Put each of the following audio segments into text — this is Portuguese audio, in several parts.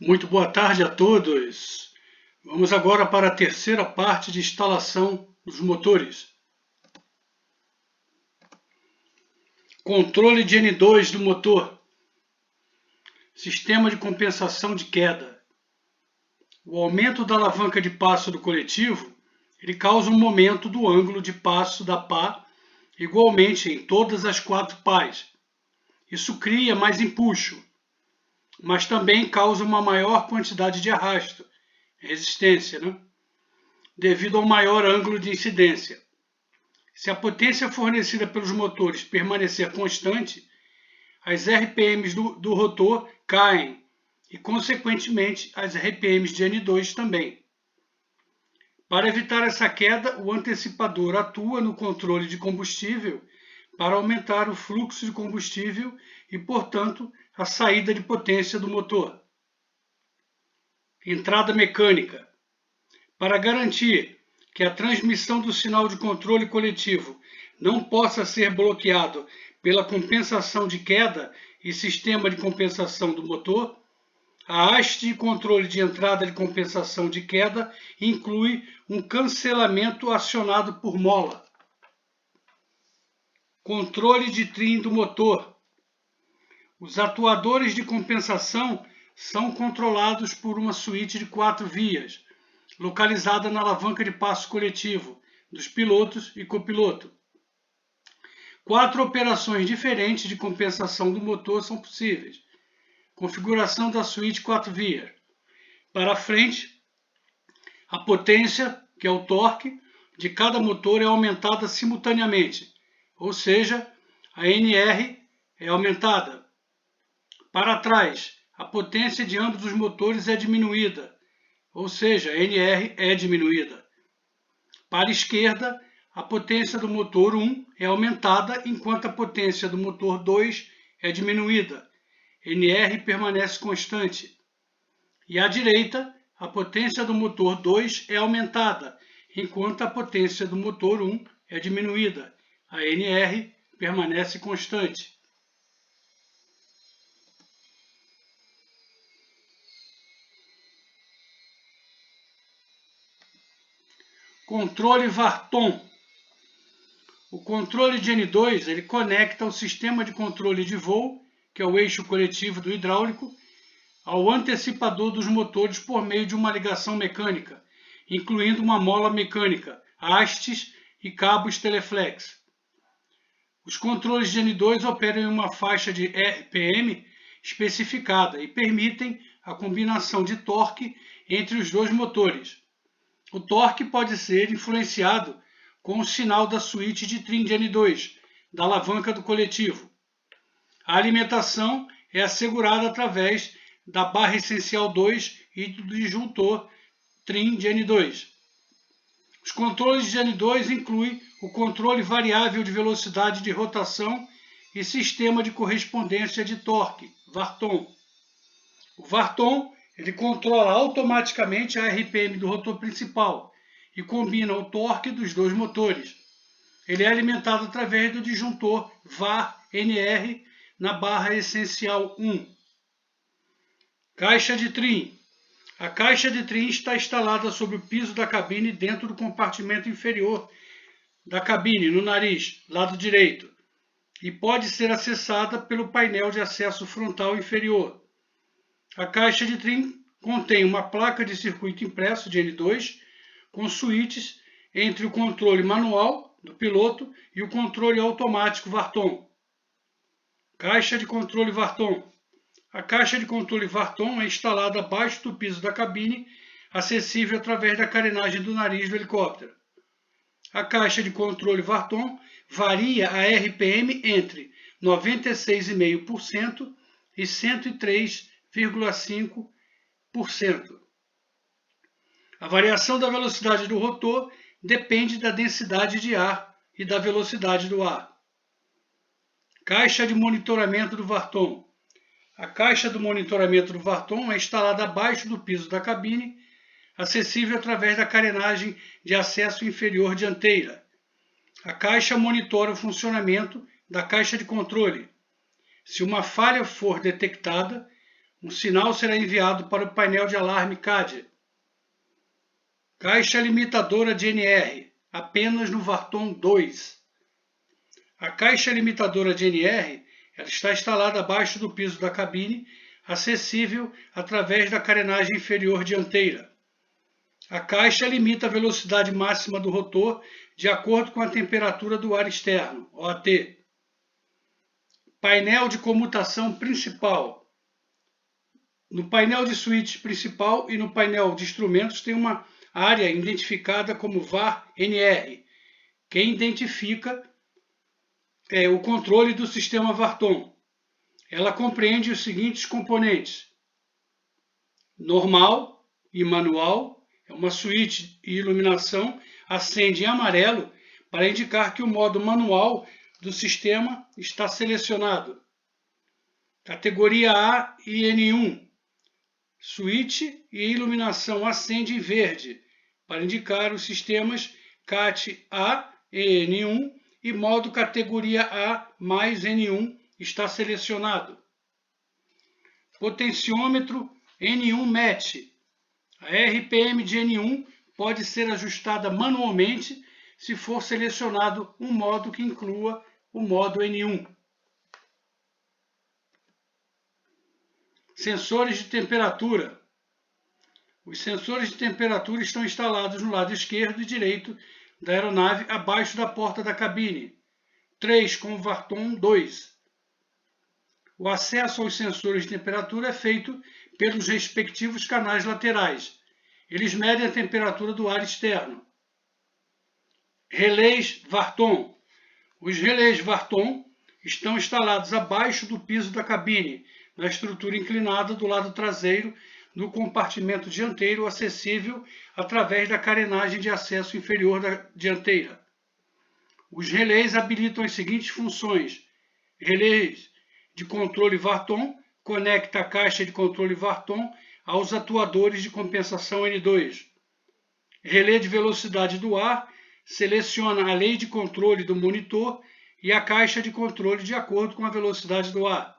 Muito boa tarde a todos. Vamos agora para a terceira parte de instalação dos motores. Controle de N2 do motor. Sistema de compensação de queda. O aumento da alavanca de passo do coletivo, ele causa um momento do ângulo de passo da pá igualmente em todas as quatro pás. Isso cria mais empuxo, mas também causa uma maior quantidade de arrasto, resistência, devido ao maior ângulo de incidência. Se a potência fornecida pelos motores permanecer constante, as RPMs do rotor caem e, consequentemente, as RPMs de N2 também. Para evitar essa queda, o antecipador atua no controle de combustível para aumentar o fluxo de combustível e, portanto, a saída de potência do motor. Entrada mecânica. Para garantir que a transmissão do sinal de controle coletivo não possa ser bloqueado pela compensação de queda e sistema de compensação do motor, a haste de controle de entrada de compensação de queda inclui um cancelamento acionado por mola. Controle de trim do motor. Os atuadores de compensação são controlados por uma suíte de 4 vias, localizada na alavanca de passo coletivo dos pilotos e copiloto. 4 operações diferentes de compensação do motor são possíveis. Configuração da suíte 4 vias. Para frente, a potência, que é o torque, de cada motor é aumentada simultaneamente, ou seja, a NR é aumentada. Para trás, a potência de ambos os motores é diminuída, ou seja, a NR é diminuída. Para a esquerda, a potência do motor 1 é aumentada, enquanto a potência do motor 2 é diminuída. NR permanece constante. E à direita, a potência do motor 2 é aumentada, enquanto a potência do motor 1 é diminuída. A NR permanece constante. Controle Varton. O controle de N2 ele conecta o sistema de controle de voo, que é o eixo coletivo do hidráulico, ao antecipador dos motores por meio de uma ligação mecânica, incluindo uma mola mecânica, hastes e cabos Teleflex. Os controles de N2 operam em uma faixa de RPM especificada e permitem a combinação de torque entre os dois motores. O torque pode ser influenciado com o sinal da suíte de trim de N2, da alavanca do coletivo. A alimentação é assegurada através da barra essencial 2 e do disjuntor trim de N2. Os controles de N2 incluem o controle variável de velocidade de rotação e sistema de correspondência de torque, Varton. O Varton ele controla automaticamente a RPM do rotor principal e combina o torque dos dois motores. Ele é alimentado através do disjuntor VAR-NR na barra essencial 1. Caixa de trim. A caixa de trim está instalada sobre o piso da cabine dentro do compartimento inferior da cabine, no nariz, lado direito, e pode ser acessada pelo painel de acesso frontal inferior. A caixa de trim contém uma placa de circuito impresso de N2 com suítes entre o controle manual do piloto e o controle automático Varton. Caixa de controle Varton. A caixa de controle Varton é instalada abaixo do piso da cabine, acessível através da carenagem do nariz do helicóptero. A caixa de controle Varton varia a RPM entre 96,5% e 103,5%. A variação da velocidade do rotor depende da densidade de ar e da velocidade do ar. Caixa de monitoramento do Varton. A caixa do monitoramento do Varton é instalada abaixo do piso da cabine, acessível através da carenagem de acesso inferior dianteira. A caixa monitora o funcionamento da caixa de controle. Se uma falha for detectada, Um sinal será enviado para o painel de alarme CAD. Caixa limitadora de NR, apenas no Varton 2. A caixa limitadora de NR ela está instalada abaixo do piso da cabine, acessível através da carenagem inferior dianteira. A caixa limita a velocidade máxima do rotor de acordo com a temperatura do ar externo, OAT. Painel de comutação principal. No painel de switch principal e no painel de instrumentos tem uma área identificada como VAR-NR, que identifica o controle do sistema Varton. Ela compreende os seguintes componentes: normal e manual. Uma switch e iluminação acende em amarelo para indicar que o modo manual do sistema está selecionado. Categoria A e N1. Switch e iluminação acende em verde para indicar os sistemas CAT A e N1 e modo categoria A mais N1 está selecionado. Potenciômetro N1 match. A RPM de N1 pode ser ajustada manualmente se for selecionado um modo que inclua o modo N1. Sensores de temperatura. Os sensores de temperatura estão instalados no lado esquerdo e direito da aeronave, abaixo da porta da cabine. 3 com o Varton 2. O acesso aos sensores de temperatura é feito pelos respectivos canais laterais. Eles medem a temperatura do ar externo. Relés Varton. Os relés Varton estão instalados abaixo do piso da cabine, na estrutura inclinada do lado traseiro, no compartimento dianteiro, acessível através da carenagem de acesso inferior da dianteira. Os relés habilitam as seguintes funções: relés de controle Varton conecta a caixa de controle Varton aos atuadores de compensação N2. Relé de velocidade do ar seleciona a lei de controle do monitor e a caixa de controle de acordo com a velocidade do ar.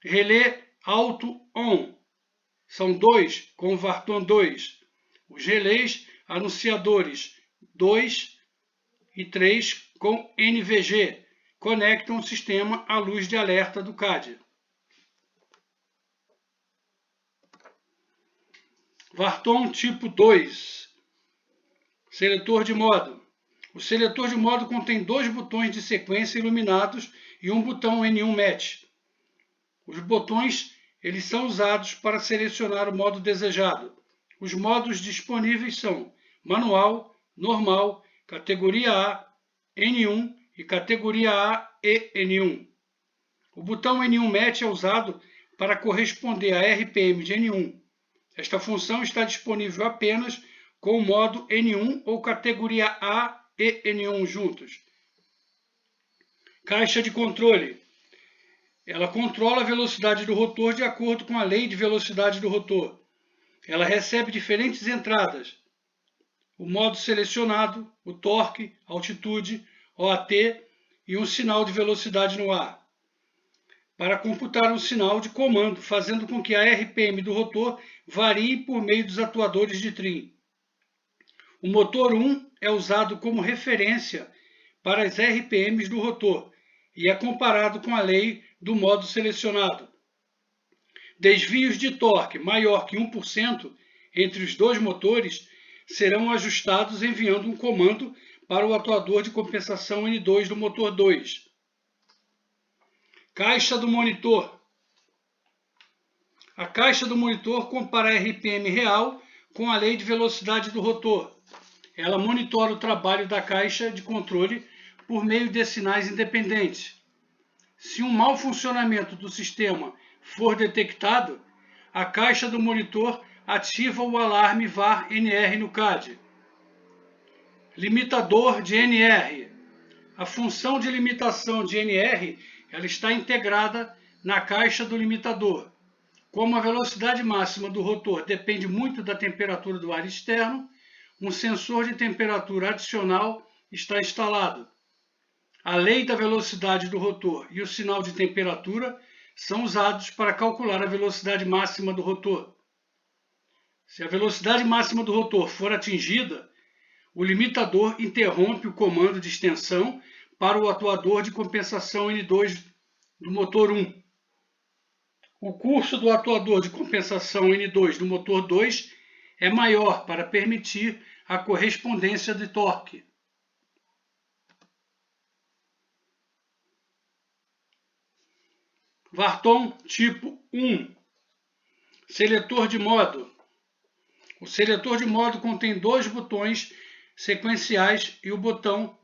Relé Auto-On. São 2 com o Varton 2. Os relés anunciadores 2 e 3 com NVG conectam o sistema à luz de alerta do CAD. Varton tipo 2. Seletor de modo. O seletor de modo contém 2 botões de sequência iluminados e um botão N1 Match. Os botões eles são usados para selecionar o modo desejado. Os modos disponíveis são manual, normal, categoria A, N1 e categoria A e N1. O botão N1 Match é usado para corresponder à RPM de N1. Esta função está disponível apenas com o modo N1 ou categoria A e N1 juntos. Caixa de controle. Ela controla a velocidade do rotor de acordo com a lei de velocidade do rotor. Ela recebe diferentes entradas: o modo selecionado, o torque, altitude, OAT e um sinal de velocidade no ar, para computar um sinal de comando, fazendo com que a RPM do rotor varie por meio dos atuadores de trim. O motor 1 é usado como referência para as RPMs do rotor e é comparado com a lei do modo selecionado. Desvios de torque maior que 1% entre os dois motores serão ajustados enviando um comando para o atuador de compensação N2 do motor 2. Caixa do monitor. A caixa do monitor compara a RPM real com a lei de velocidade do rotor. Ela monitora o trabalho da caixa de controle por meio de sinais independentes. Se um mau funcionamento do sistema for detectado, a caixa do monitor ativa o alarme VAR-NR no CAD. Limitador de NR. A função de limitação de NR ela está integrada na caixa do limitador. Como a velocidade máxima do rotor depende muito da temperatura do ar externo, um sensor de temperatura adicional está instalado. A lei da velocidade do rotor e o sinal de temperatura são usados para calcular a velocidade máxima do rotor. Se a velocidade máxima do rotor for atingida, o limitador interrompe o comando de extensão para o atuador de compensação N2 do motor 1. O curso do atuador de compensação N2 do motor 2 é maior para permitir a correspondência de torque. Varton tipo 1. Seletor de modo. O seletor de modo contém dois botões sequenciais e o botão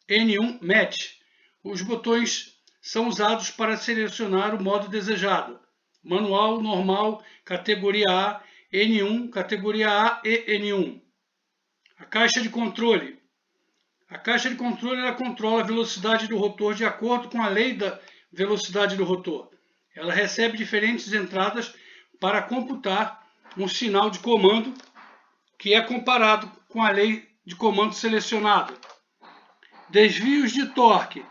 N1 Match. Os botões são usados para selecionar o modo desejado: manual, normal, categoria A, N1, categoria A e N1. A caixa de controle. A caixa de controle ela controla a velocidade do rotor de acordo com a lei da velocidade do rotor. Ela recebe diferentes entradas para computar um sinal de comando que é comparado com a lei de comando selecionado. Desvios de torque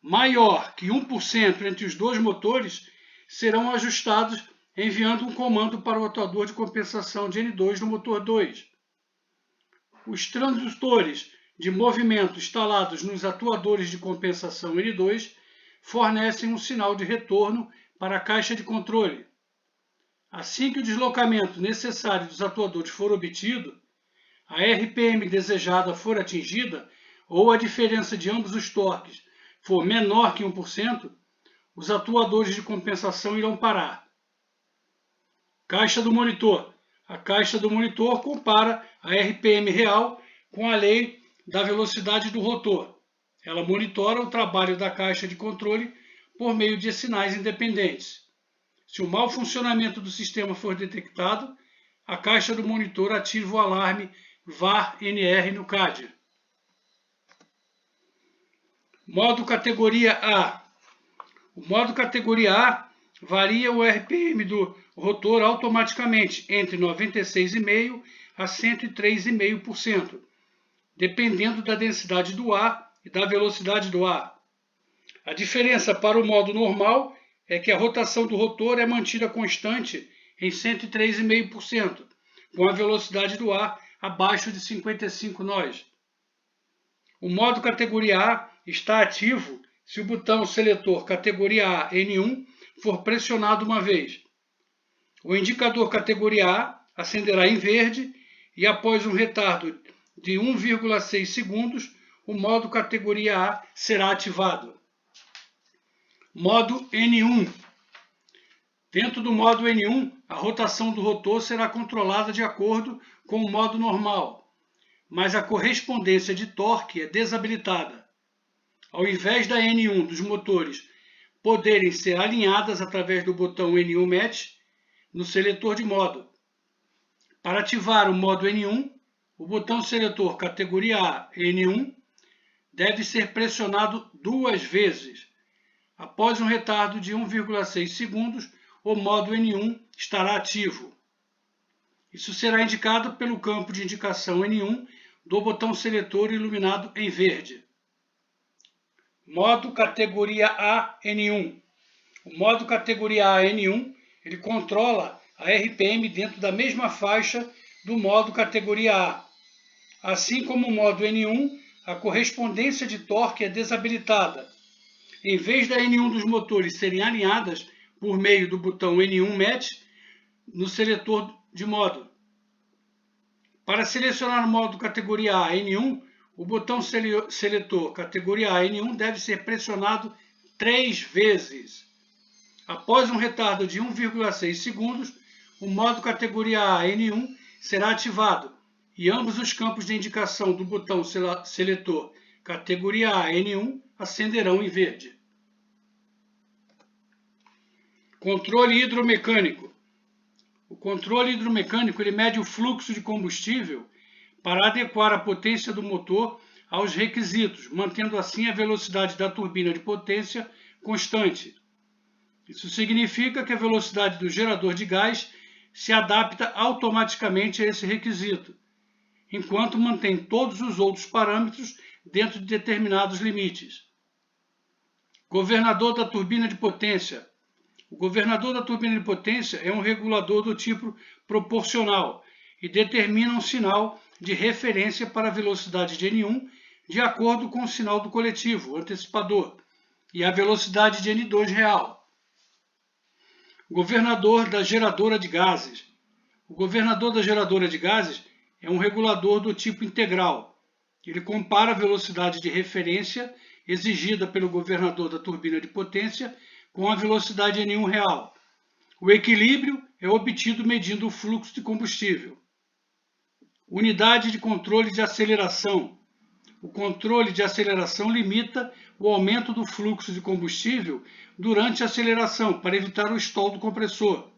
maior que 1% entre os dois motores serão ajustados enviando um comando para o atuador de compensação de N2 no motor 2. Os transdutores de movimento instalados nos atuadores de compensação N2 fornecem um sinal de retorno para a caixa de controle. Assim que o deslocamento necessário dos atuadores for obtido, a RPM desejada for atingida ou a diferença de ambos os torques for menor que 1%, os atuadores de compensação irão parar. Caixa do monitor. A caixa do monitor compara a RPM real com a lei da velocidade do rotor. Ela monitora o trabalho da caixa de controle por meio de sinais independentes. Se o mau funcionamento do sistema for detectado, a caixa do monitor ativa o alarme VAR-NR no CAD. Modo categoria A. O modo categoria A varia o RPM do rotor automaticamente entre 96,5% a 103,5%, dependendo da densidade do ar e da velocidade do ar. A diferença para o modo normal é que a rotação do rotor é mantida constante em 103,5%, com a velocidade do ar abaixo de 55 nós. O modo categoria A está ativo se o botão seletor categoria A N1 for pressionado uma vez. O indicador categoria A acenderá em verde e após um retardo de 1,6 segundos, o modo categoria A será ativado. Modo N1. Dentro do modo N1, a rotação do rotor será controlada de acordo com o modo normal, mas a correspondência de torque é desabilitada. Ao invés da N1 dos motores poderem ser alinhadas através do botão N1 Match no seletor de modo. Para ativar o modo N1, o botão seletor categoria A N1 deve ser pressionado 2 vezes. Após um retardo de 1,6 segundos, o modo N1 estará ativo. Isso será indicado pelo campo de indicação N1 do botão seletor iluminado em verde. Modo categoria A N1. O modo categoria A N1 ele controla a RPM dentro da mesma faixa do modo categoria A. Assim como o modo N1, a correspondência de torque é desabilitada. Em vez da N1 dos motores serem alinhadas por meio do botão N1 Match no seletor de modo. Para selecionar o modo categoria A N1, o botão seletor categoria A N1 deve ser pressionado 3 vezes. Após um retardo de 1,6 segundos, o modo categoria A N1 será ativado e ambos os campos de indicação do botão seletor categoria A N1 acenderão em verde. Controle hidromecânico. O controle hidromecânico ele mede o fluxo de combustível para adequar a potência do motor aos requisitos, mantendo assim a velocidade da turbina de potência constante. Isso significa que a velocidade do gerador de gás se adapta automaticamente a esse requisito, enquanto mantém todos os outros parâmetros dentro de determinados limites. Governador da turbina de potência. O governador da turbina de potência é um regulador do tipo proporcional e determina um sinal de referência para a velocidade de N1 de acordo com o sinal do coletivo, o antecipador, e a velocidade de N2 real. O governador da geradora de gases. O governador da geradora de gases é um regulador do tipo integral. Ele compara a velocidade de referência exigida pelo governador da turbina de potência com a velocidade N1 real. O equilíbrio é obtido medindo o fluxo de combustível. Unidade de controle de aceleração. O controle de aceleração limita o aumento do fluxo de combustível durante a aceleração para evitar o stall do compressor.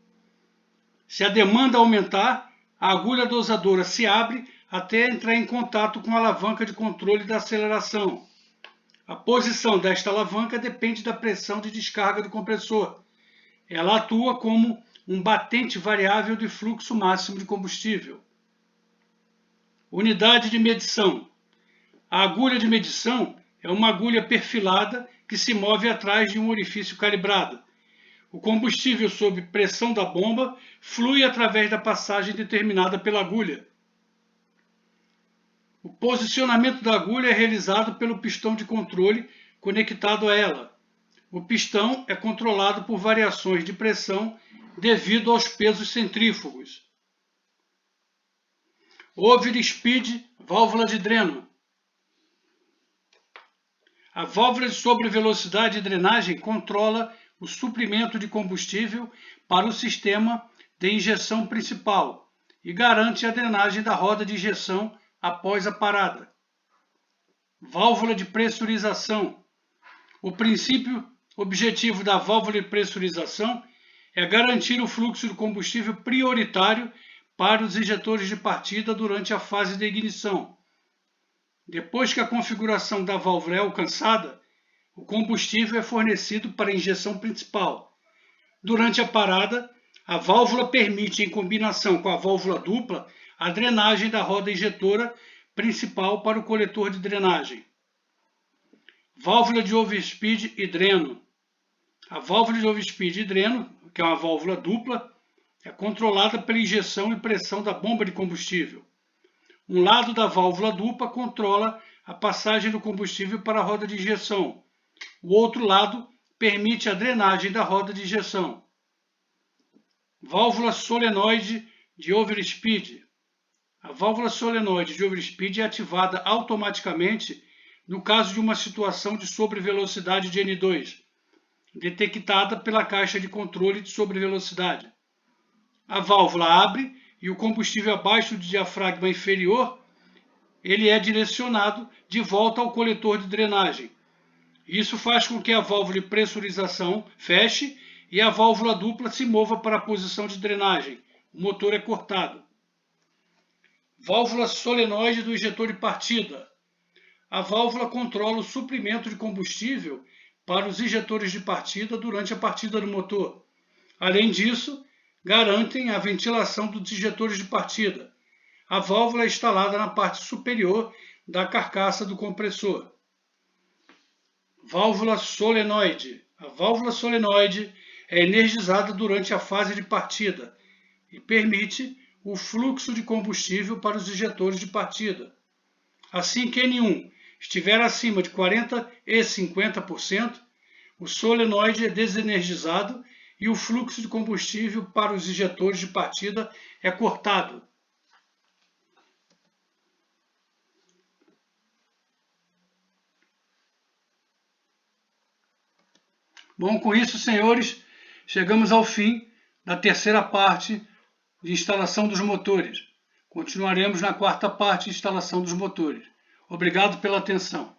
Se a demanda aumentar, a agulha dosadora se abre até entrar em contato com a alavanca de controle da aceleração. A posição desta alavanca depende da pressão de descarga do compressor. Ela atua como um batente variável de fluxo máximo de combustível. Unidade de medição. A agulha de medição é uma agulha perfilada que se move atrás de um orifício calibrado. O combustível sob pressão da bomba flui através da passagem determinada pela agulha. O posicionamento da agulha é realizado pelo pistão de controle conectado a ela. O pistão é controlado por variações de pressão devido aos pesos centrífugos. Overspeed, válvula de dreno. A válvula de sobrevelocidade de drenagem controla o suprimento de combustível para o sistema de injeção principal e garante a drenagem da roda de injeção após a parada. Válvula de pressurização. O princípio objetivo da válvula de pressurização é garantir o fluxo de combustível prioritário para os injetores de partida durante a fase de ignição. Depois que a configuração da válvula é alcançada, o combustível é fornecido para a injeção principal. Durante a parada, a válvula permite, em combinação com a válvula dupla, a drenagem da roda injetora principal para o coletor de drenagem. Válvula de overspeed e dreno. A válvula de overspeed e dreno, que é uma válvula dupla, é controlada pela injeção e pressão da bomba de combustível. Um lado da válvula dupla controla a passagem do combustível para a roda de injeção. O outro lado permite a drenagem da roda de injeção. Válvula solenoide de overspeed. A válvula solenoide de overspeed é ativada automaticamente no caso de uma situação de sobrevelocidade de N2, detectada pela caixa de controle de sobrevelocidade. A válvula abre e o combustível abaixo do diafragma inferior, ele é direcionado de volta ao coletor de drenagem. Isso faz com que a válvula de pressurização feche e a válvula dupla se mova para a posição de drenagem. O motor é cortado. Válvula solenoide do injetor de partida. A válvula controla o suprimento de combustível para os injetores de partida durante a partida do motor. Além disso, garantem a ventilação dos injetores de partida. A válvula é instalada na parte superior da carcaça do compressor. Válvula solenoide. A válvula solenoide é energizada durante a fase de partida e permite o fluxo de combustível para os injetores de partida. Assim que N1 estiver acima de 40% e 50%, o solenoide é desenergizado e o fluxo de combustível para os injetores de partida é cortado. Bom, com isso, senhores, chegamos ao fim da terceira parte de instalação dos motores. Continuaremos na quarta parte de instalação dos motores. Obrigado pela atenção.